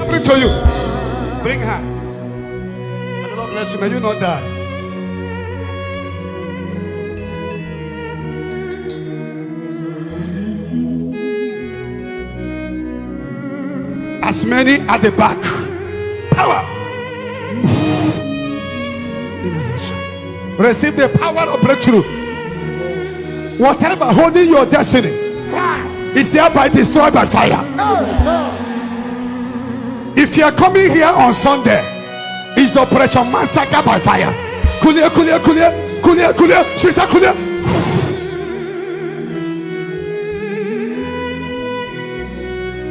Bring to you. Bring her. May the Lord bless you. May you not die. As many at the back. Power. Receive the power of breakthrough. Whatever holding your destiny is hereby destroyed by fire. If you are coming here on Sunday, it's Operation Massacre by fire. Kulia, kulia, kulia, kulia, kulia, sister kulia.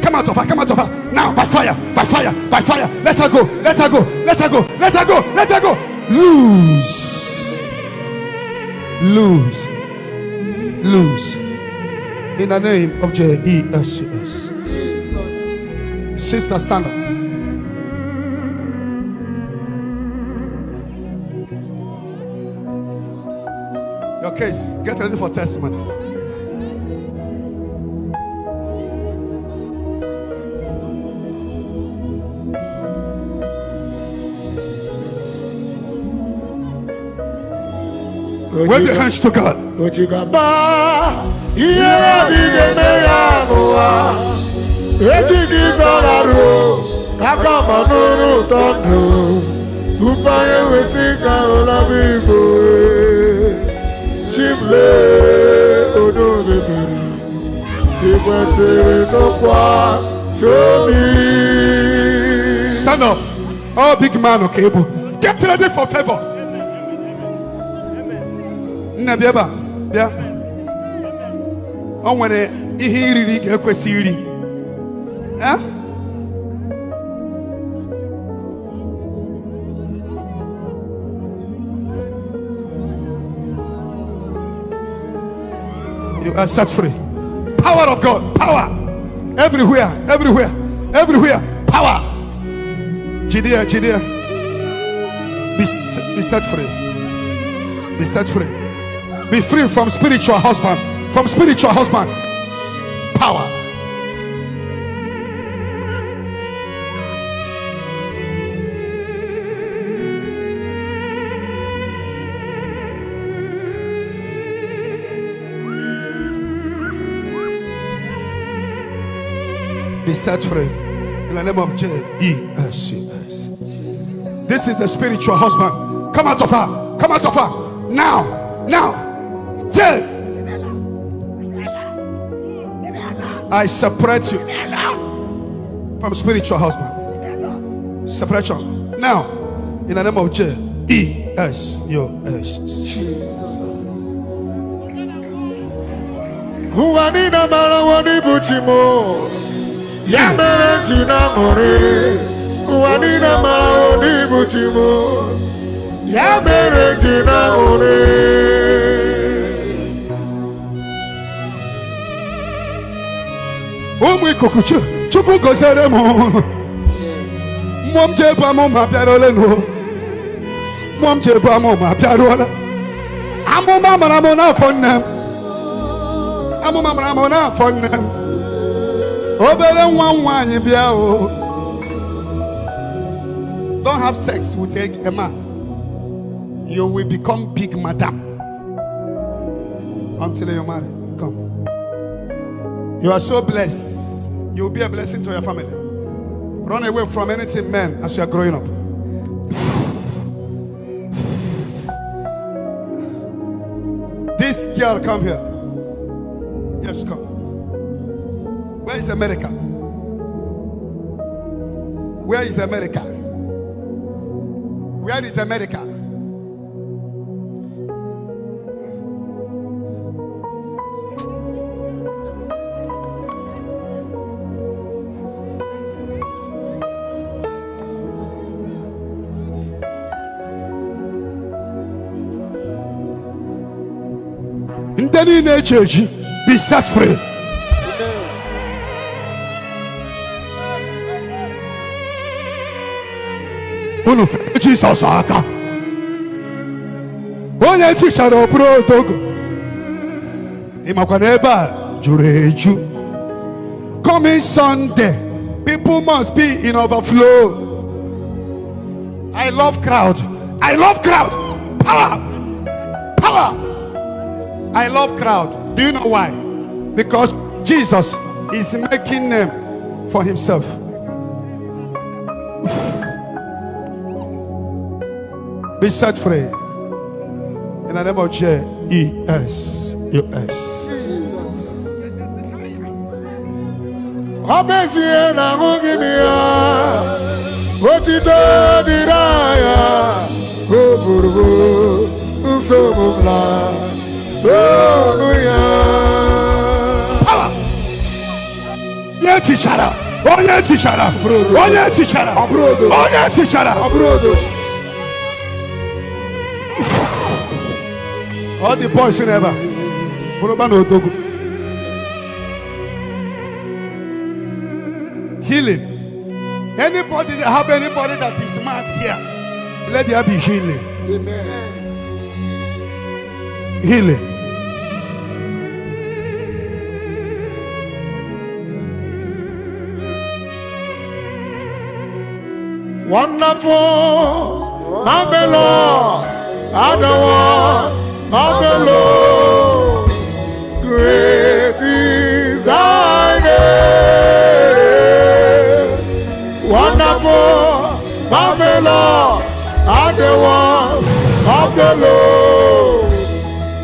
Come out of her, come out of her. Now, by fire, by fire, by fire. Let her go, let her go, let her go, let her go, let her go. Lose. Lose. Lose. In the name of Jesus. Sister, stand up. Your case, get ready for testimony. Wave your hands to God. Stand up. Oh, big man, okay. Get ready for favor. Nabiaba, yeah. Oh, when he really get questioned, huh? You are set free. Power of God, power everywhere, everywhere, everywhere. Power. Judea, Judea. Be set free. Be set free. Be free from spiritual husband. From spiritual husband. Power. Be set free. In the name of Jesus. This is the spiritual husband. Come out of her. Come out of her. Now. Now. I separate you from spiritual husband. Separation. Now, in the name of Jesus. Huanina marawani buchimo. Yamere jina more. Huanina marawani buchimo. Yamere jina more. Omwe kokuchu, chukwu gozere mo. Mom jeba mo ma biarole no. Mom jeba mo ma biarola. Amo mama na mo na fonnem. Amo mama na mo na fonnem. Obere nwa nwanyi bia o. Don't have sex with a man. You will become big madam until you're married. Come. You are so blessed. You will be a blessing to your family. Run away from anything, men, as you are growing up. This girl, come here. Yes, come. Where is America? Where is America? Where is America? In the name of Jesus, be set free. Jesus aka. Onye teacher no bro dogo. Imakwa na ebe a Jureju. Coming Sunday, people must be in overflow. I love crowd. I love crowd. Power. Power. I love crowd. Do you know why? Because Jesus is making them for himself. Be set free. In the name of Jesus. Obezie na ngugimia otito diraya oburbu nsomumla onuya Onye tichara. Onye tichara. Onye tichara. Onye tichara. All the boys in ever. Healing. Anybody that have anybody that is mad here, let there be healing. Amen. Healing. Wonderful, marvelous, are the works of the Lord. Great is thy name. Wonderful, marvelous, are the works of the Lord.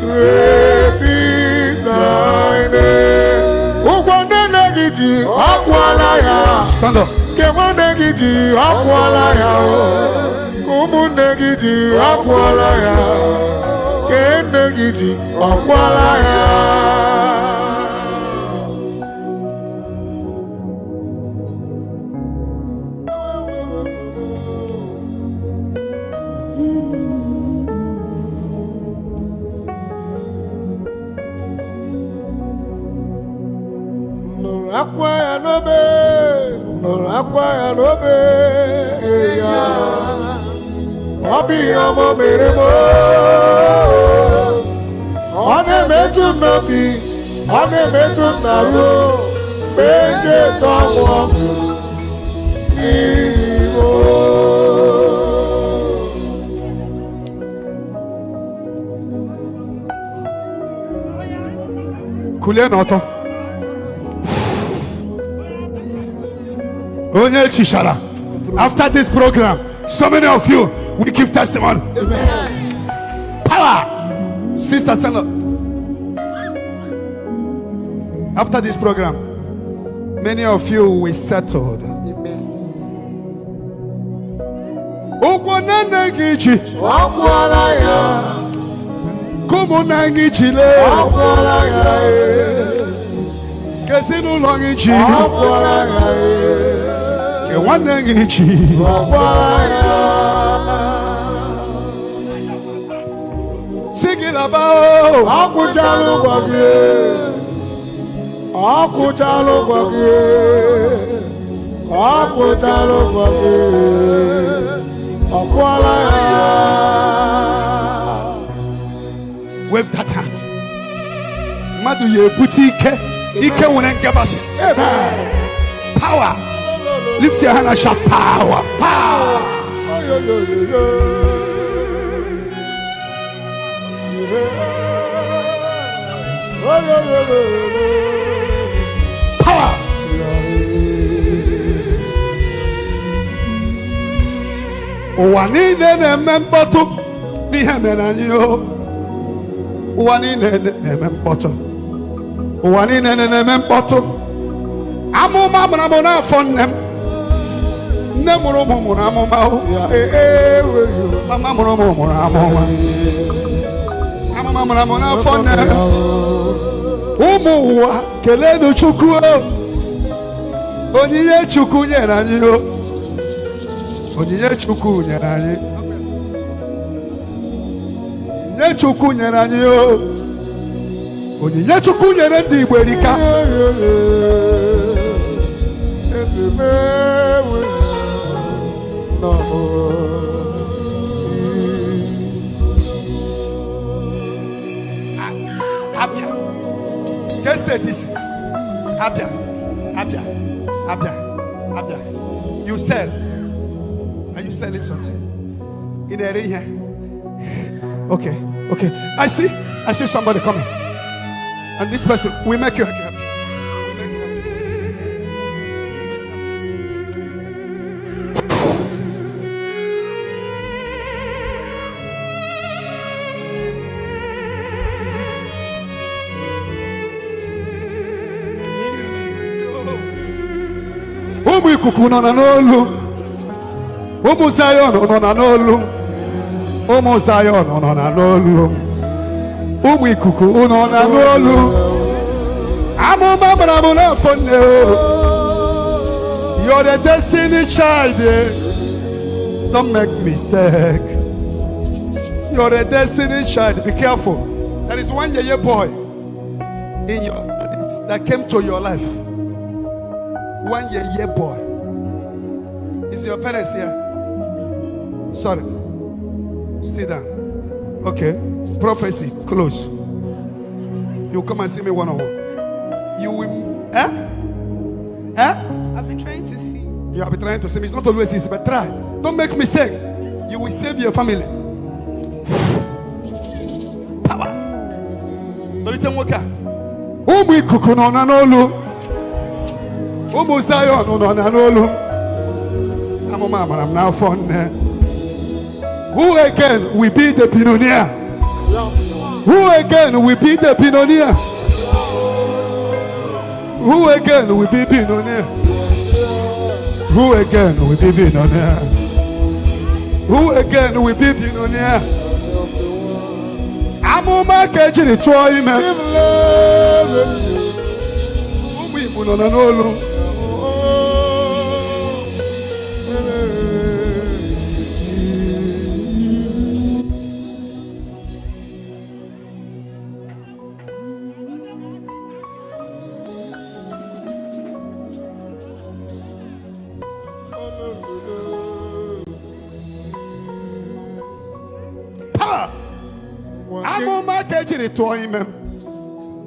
Great is thy name. Ugwanenegiji akwalaya. Stand up. Kemonegiji akwalaya. Umunegiji akwalaya. Kenegiji akwalaya. Akwaya nobe, akwaya nobe, ya. Obi omo meremo, one metum nobi, one metum naro, beje tomo, imo. Kulia noto. Onye tichara. After this program, so many of you will give testimony. Amen. Power. Sister, stand up. After this program, many of you will settled. Ogwanenegiji. Akwalaya. Kumunangijile. Akwalaya. Kesinu longiji. Akwalaya. Kewanengiji. Akwalaya. Sigilabao. Akuchalo kwage. Akuchalo kwage. Akuchalo kwage. Akwalaya. Wave that hand. Madu ye buti ike. Ike wunenge basi. Power. Lift your hand and shout power. Power. Power. Wani nene memboto. Nihe menanyo. Wani nene memboto. Wani nene memboto. Amuma muna fonnem. Nemuro mumuna amuma. Mama mumuna amuma. Amuma muna fonnem. Umuwa kelenu chukwu. Onyinye chukwu nyere anyị o. Onyinye chukwu nyere anyị. Onyinye chukwu nyere anyị o. Onyinye chukwu nyere ndị Igbo erika. Guess that is Abia. You sell. Are you selling something? In the area. Okay. I see somebody coming. And this person, we make you happy. Ụmụ ikuku nọ n'olu. Ụmụ Zion nọ n'olu. Ụmụ Zion nọ n'olu. Ụmụ ikuku nọ n'olu. Amụma mara m n'afọ nne. You're the destiny child. Don't make mistake. You're a destiny child. Be careful. There is one yeye boy in your that came to your life. One yeye boy. Is your parents here? Sorry. Sit down. Okay. Prophecy. Close. You come and see me one-on-one. You will. I've been trying to see. You have been trying to see me. It's not always easy, but try. Don't make mistake. You will save your family. Power. Don't work. Ụmụ ikuku nọ n'olu. Ụmụ Zion nọ n'olu. Amụma amara m n'afọ nne. Who again will be the pioneer? Who again will be the pioneer? Who again will be pioneer? Who again will be pioneer? Who again will be pioneer? Amụma ka ejiri tụọ ime. Ụmụ Igbo nọ n'olu.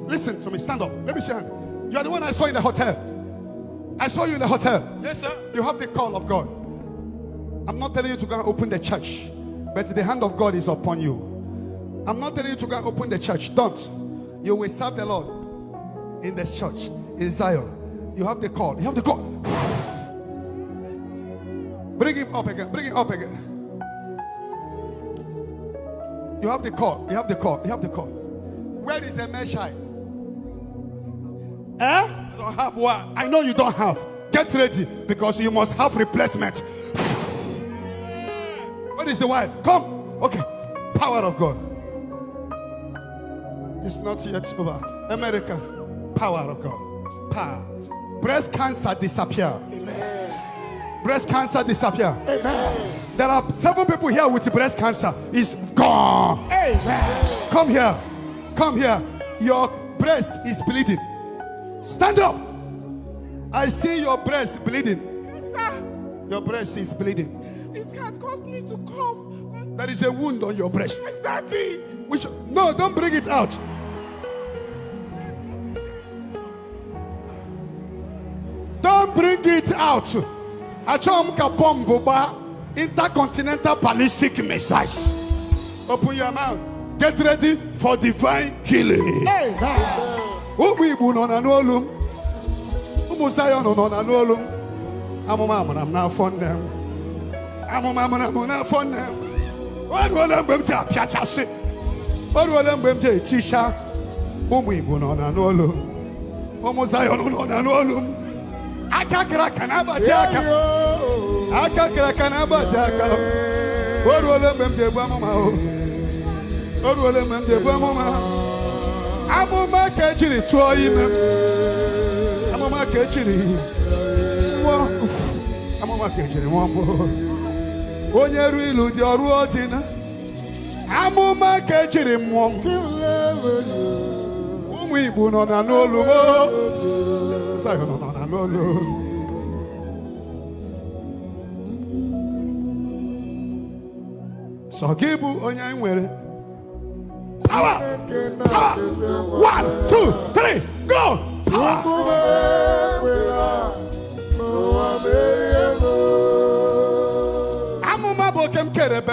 Listen to me, stand up. Let me see you. You are the one I saw in the hotel. I saw you in the hotel. Yes, sir. You have the call of God. I'm not telling you to go and open the church, but the hand of God is upon you. I'm not telling you to go and open the church. Don't. You will serve the Lord in this church, in Zion. You have the call. You have the call. Bring him up again. Bring him up again. You have the call. You have the call. You have the call. Where is the Meshai? I don't have one. I know you don't have. Get ready because you must have replacement. Where is the wife? Come. Okay. Power of God. It's not yet over. America. Power of God. Power. Breast cancer disappear. Amen. Breast cancer disappear. Amen. There are 7 people here with breast cancer. It's gone. Amen. Come here. Come here. Your breast is bleeding. Stand up. I see your breast bleeding. Yes, sir. Your breast is bleeding. It has caused me to cough. There is a wound on your breast. Yes, Daddy. Which no, don't bring it out. Don't bring it out. Achom kapom boba intercontinental ballistic missiles. Open your mouth. Get ready for divine healing. Amen. Ụmụ Igbo nọ n'olu. Ụmụ Zion nọ n'olu. Amụma amara m n'afọ nne m. Amụma amara m n'afọ nne m. O ruola mgbe m ji apịachasị. O ruola mgbe m ji eticha. Ụmụ Igbo nọ n'olu. Ụmụ Zion nọ n'olu. Aka kara aka na-agbaji aka. Aka kara aka na-agbaji aka. O ruola mgbe m ji ebu amụma o. O ruola mgbe m ji ebu amụma. Amụma ka ejiri tụọ ime. Amụma ka ejiri nwụọ. Amụma ka ejiri nwụọ mbụ. Onye ru ilu dị ọrụ ọdịna. Amụma ka ejiri mmụọ. Ụmụ Igbo nọ n'olu mo. Zion nọ n'olu. Sọ gị bụ onye anyị nwere. Power! Power! 1, 2, 3,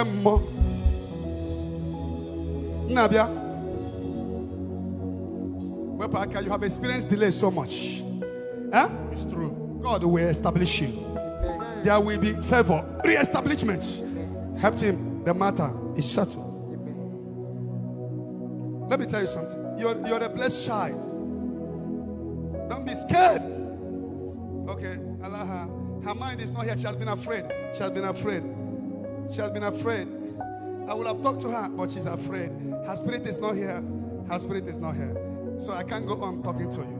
mo. Nabia. Webaka, you have experienced delay so much. Huh? It's true. God will establish you. There will be favor, re-establishment. Help him. The matter is settled. Let me tell you something. You're a blessed child. Don't be scared. Okay, Allah, her mind is not here. She has been afraid. She has been afraid. She has been afraid. I would have talked to her, but she's afraid. Her spirit is not here. Her spirit is not here. So I can't go on talking to you.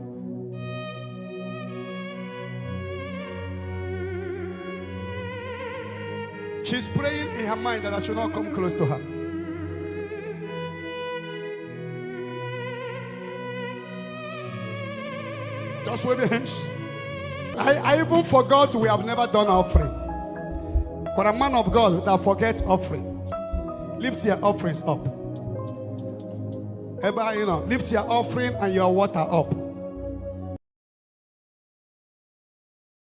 She's praying in her mind that I should not come close to her. Just wave your hands. I even forgot we have never done offering. For a man of God that forgets offering, lift your offerings up. Everybody, lift your offering and your water up.